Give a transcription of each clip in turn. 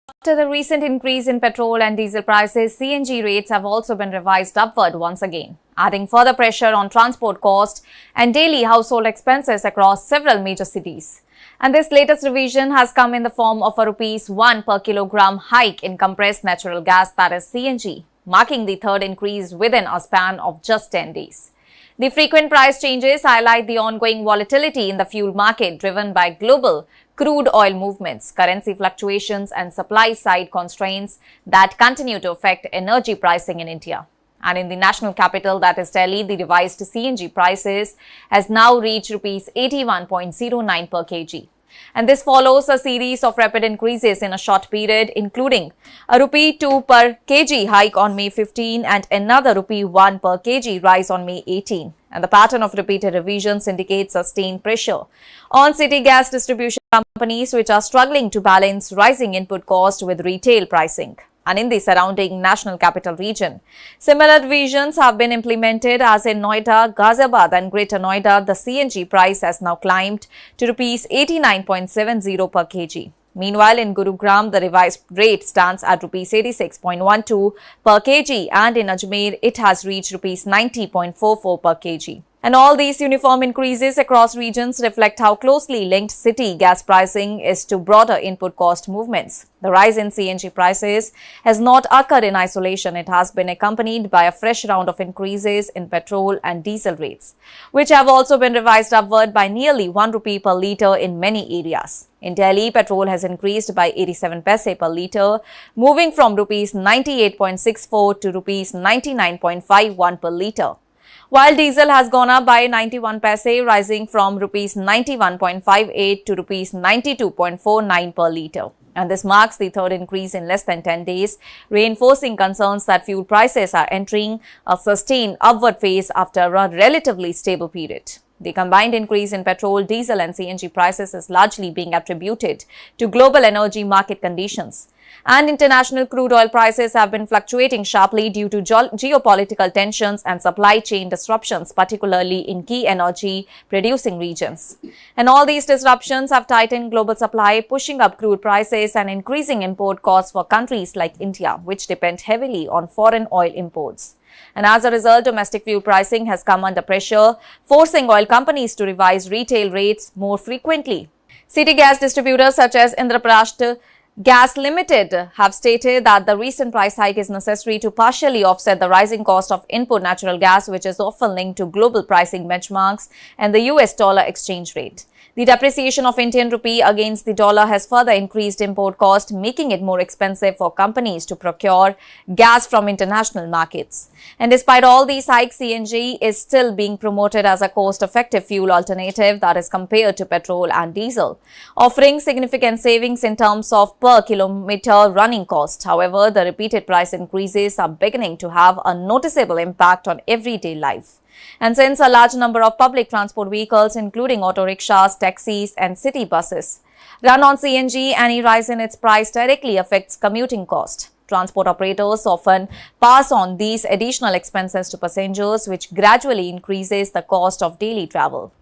After the recent increase in petrol and diesel prices, CNG rates have also been revised upward once again, adding further pressure on transport costs and daily household expenses across several major cities. And this latest revision has come in the form of a Rs 1 per kilogram hike in compressed natural gas, that is CNG, marking the third increase within a span of just 10 days. The frequent price changes highlight the ongoing volatility in the fuel market driven by global crude oil movements, currency fluctuations and supply-side constraints that continue to affect energy pricing in India. And in the national capital, that is Delhi, the revised CNG prices has now reached Rs 81.09 per kg. And this follows a series of rapid increases in a short period, including a Rupee 2 per kg hike on May 15 and another Rupee 1 per kg rise on May 18. And the pattern of repeated revisions indicates sustained pressure on city gas distribution companies, which are struggling to balance rising input costs with retail pricing. And in the surrounding national capital region, similar revisions have been implemented, as in Noida, Ghaziabad and Greater Noida. The CNG price has now climbed to Rs 89.70 per kg. Meanwhile, in Gurugram, the revised rate stands at Rs 86.12 per kg, and in Ajmer, it has reached Rs 90.44 per kg. And all these uniform increases across regions reflect how closely linked city gas pricing is to broader input cost movements. The rise in CNG prices has not occurred in isolation. It has been accompanied by a fresh round of increases in petrol and diesel rates, which have also been revised upward by nearly 1 rupee per litre in many areas. In Delhi, petrol has increased by 87 paise per litre, moving from Rs 98.64 to Rs 99.51 per litre, while diesel has gone up by 91 paise, rising from Rs 91.58 to Rs 92.49 per litre. And this marks the third increase in less than 10 days, reinforcing concerns that fuel prices are entering a sustained upward phase after a relatively stable period. The combined increase in petrol, diesel and CNG prices is largely being attributed to global energy market conditions. And international crude oil prices have been fluctuating sharply due to geopolitical tensions and supply chain disruptions, particularly in key energy-producing regions. And all these disruptions have tightened global supply, pushing up crude prices and increasing import costs for countries like India, which depend heavily on foreign oil imports. And as a result, domestic fuel pricing has come under pressure, forcing oil companies to revise retail rates more frequently. City gas distributors such as Indraprasth Gas Limited have stated that the recent price hike is necessary to partially offset the rising cost of input natural gas, which is often linked to global pricing benchmarks and the US dollar exchange rate. The depreciation of Indian rupee against the dollar has further increased import costs, making it more expensive for companies to procure gas from international markets. And despite all these hikes, CNG is still being promoted as a cost-effective fuel alternative that is compared to petrol and diesel, offering significant savings in terms of per kilometer running cost. However, the repeated price increases are beginning to have a noticeable impact on everyday life. And since a large number of public transport vehicles, including auto rickshaws, taxis and city buses, run on CNG, any rise in its price directly affects commuting cost. Transport operators often pass on these additional expenses to passengers, which gradually increases the cost of daily travel.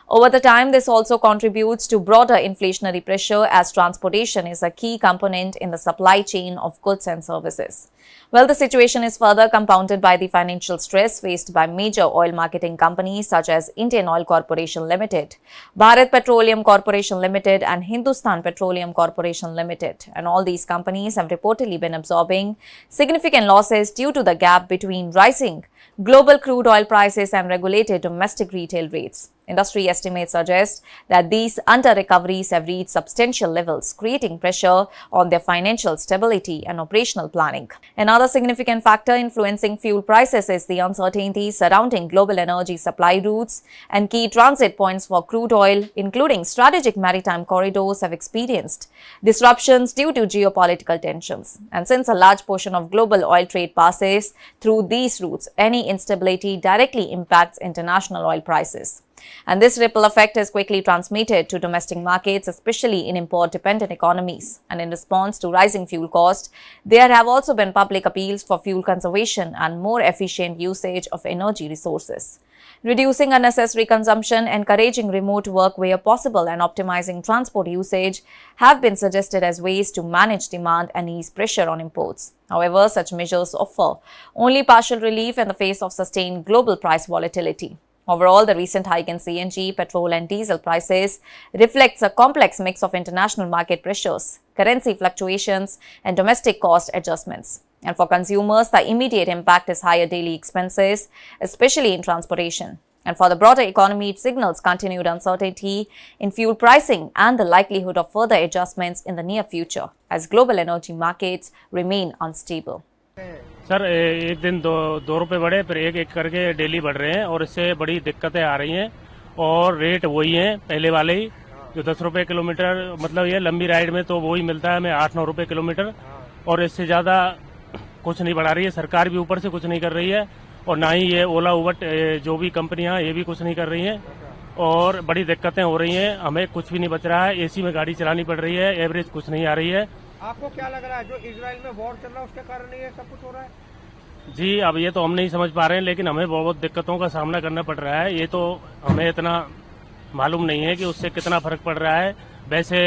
Over the time, this also contributes to broader inflationary pressure, as transportation is a key component in the supply chain of goods and services. Well, the situation is further compounded by the financial stress faced by major oil marketing companies such as Indian Oil Corporation Limited, Bharat Petroleum Corporation Limited and Hindustan Petroleum Corporation Limited. And all these companies have reportedly been absorbing significant losses due to the gap between rising global crude oil prices and regulated domestic retail rates. Industry estimates suggest that these under-recoveries have reached substantial levels, creating pressure on their financial stability and operational planning. Another significant factor influencing fuel prices is the uncertainty surrounding global energy supply routes, and key transit points for crude oil, including strategic maritime corridors, have experienced disruptions due to geopolitical tensions. And since a large portion of global oil trade passes through these routes, any instability directly impacts international oil prices. And this ripple effect is quickly transmitted to domestic markets, especially in import-dependent economies. And in response to rising fuel costs, there have also been public appeals for fuel conservation and more efficient usage of energy resources. Reducing unnecessary consumption, encouraging remote work where possible, and optimizing transport usage have been suggested as ways to manage demand and ease pressure on imports. However, such measures offer only partial relief in the face of sustained global price volatility. Overall, the recent hike in CNG, petrol and diesel prices reflects a complex mix of international market pressures, currency fluctuations, and domestic cost adjustments. And for consumers, the immediate impact is higher daily expenses, especially in transportation. And for the broader economy, it signals continued uncertainty in fuel pricing and the likelihood of further adjustments in the near future as global energy markets remain unstable. Sir एक दिन दो रुपए बढ़े, फिर एक करके daily बढ़ रहे हैं और इससे बड़ी दिक्कतें आ रही हैं। और रेट वही है पहले वाले ही, जो 10 रुपए किलोमीटर, मतलब ये लंबी राइड में तो वही मिलता है हमें 8-9 रुपए किलोमीटर, और इससे ज्यादा कुछ नहीं बढ़ा रही है। सरकार भी ऊपर से कुछ नहीं कर रही है, और ना ही ये ओला उबर जो भी कंपनियां ये भी कुछ नहीं कर रही हैं, और बड़ी दिक्कतें हो रही हैं। हमें कुछ भी नहीं बच रहा है, एसी में गाड़ी चलानी पड़ रही है, एवरेज कुछ नहीं आ रही है। आपको क्या लग रहा है, जो इजराइल में वॉर चल रहा है उसके कारण ये सब कुछ हो रहा है? जी, अब ये तो हम नहीं समझ पा रहे हैं, लेकिन हमें बहुत दिक्कतों का सामना करना पड़ रहा है। ये तो हमें इतना मालूम नहीं है कि उससे कितना फर्क पड़ रहा है। वैसे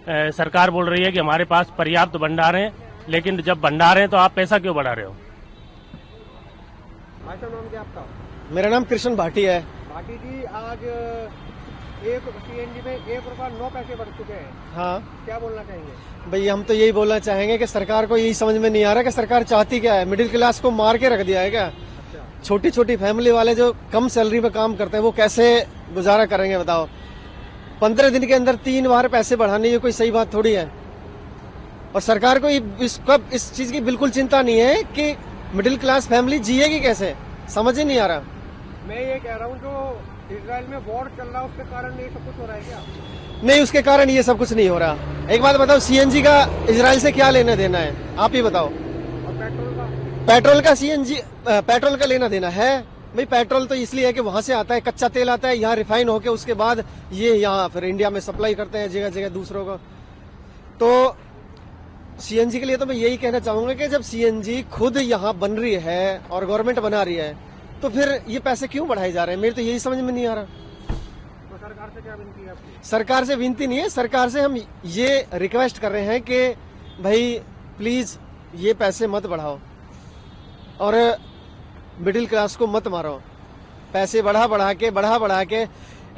सरकार बोल रही है कि हमारे पास पर्याप्त भंडार हैं, लेकिन जब भंडार हैं तो आप पैसा क्यों बढ़ा रहे हो? भाई साहब, नाम क्या आपका? मेरा नाम कृष्ण भाटी है। भाटी जी, आज एक सीएनजी में 1 रुपया 9 पैसे बढ़ चुके हैं। हाँ, क्या बोलना चाहेंगे? भाई हम तो यही बोलना चाहेंगे कि सरकार को यही समझ में नहीं आ रहा कि सरकार चाहती क्या है। मिडिल क्लास को मार के रख दिया है क्या? अच्छा। छोटी छोटी फैमिली वाले जो कम सैलरी में काम करते हैं वो कैसे गुजारा करेंगे बताओ? 15 दिन के अंदर 3 बार पैसे बढ़ाने ये कोई सही बात थोड़ी है। और सरकार को इस चीज की बिल्कुल चिंता नहीं है कि मिडिल क्लास फैमिली जिएगी कैसे, समझ ही नहीं आ रहा। मैं ये कह रहा हूँ, जो इजराइल में वॉर चल रहा है उसके कारण ये सब कुछ हो रहा है क्या? नहीं, उसके कारण ये सब कुछ नहीं हो रहा। एक बात बताओ, सीएनजी का इजराइल से क्या लेना देना है, आप ही बताओ। और पेट्रोल का सीएनजी, पेट्रोल का लेना देना है? भाई पेट्रोल तो इसलिए है कि वहां से आता है, कच्चा तेल आता है, यहाँ रिफाइन होके उसके बाद ये यहाँ फिर इंडिया में सप्लाई करते हैं जगह जगह दूसरों को। तो सीएनजी के लिए तो मैं यही कहना चाहूंगा कि जब सीएनजी खुद यहाँ बन रही है और गवर्नमेंट बना रही है, तो फिर ये पैसे क्यों बढ़ाए जा रहे हैं? मेरे तो यही समझ में नहीं आ रहा। तो सरकार से क्या विनती है आपकी? सरकार से विनती नहीं है, सरकार से हम ये रिक्वेस्ट कर रहे हैं कि भाई प्लीज ये पैसे मत बढ़ाओ और मिडिल क्लास को मत मारो। पैसे बढ़ा बढ़ा के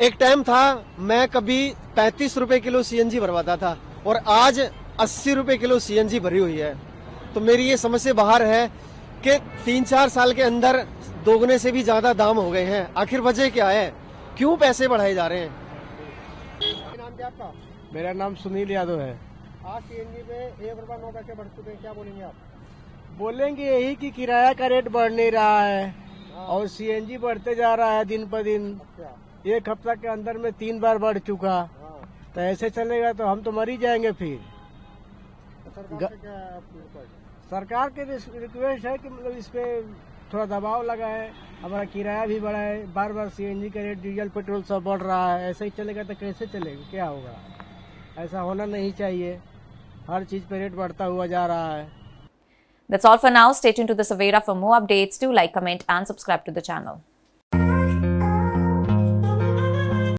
एक टाइम था मैं कभी 35 रुपए किलो सीएनजी भरवाता था और आज 80 रुपए किलो सीएनजी भरी हुई है। तो मेरी ये समझ से बाहर है कि 3-4 साल के अंदर दोगुने से भी ज्यादा दाम हो गए हैं। आखिर वजह क्या है, क्यों पैसे बढ़ाए जा रहे हैं? नाम क्या आपका? मेरा नाम सुनील यादव है। आज सीएनजी में 1 रुपया 9 पैसे बढ़ चुके हैं, क्या बोलेंगे आप? बोलेंगे यही कि किराया का रेट बढ़ नहीं रहा है और सीएनजी बढ़ते जा रहा है दिन पर दिन। अच्छा। 1 हफ्ता के अंदर में 3 बार बढ़ चुका। हाँ। तो ऐसे चलेगा तो हम तो मर ही जाएंगे फिर। तो सरकार से क्या है आपकी रिक्वेस्ट? सरकार के रिक्वेस्ट है कि मतलब इस पे थोड़ा दबाव लगाए, हमारा किराया भी बढ़ाए। बार बार सीएनजी का रेट, डीजल पेट्रोल सब बढ़ रहा है। ऐसे ही चलेगा तो कैसे चलेगा, क्या होगा? ऐसा होना नहीं चाहिए। हर चीज पे रेट बढ़ता हुआ जा रहा है। That's all for now. Stay tuned to the Savera for more updates. Do like, comment and subscribe to the channel.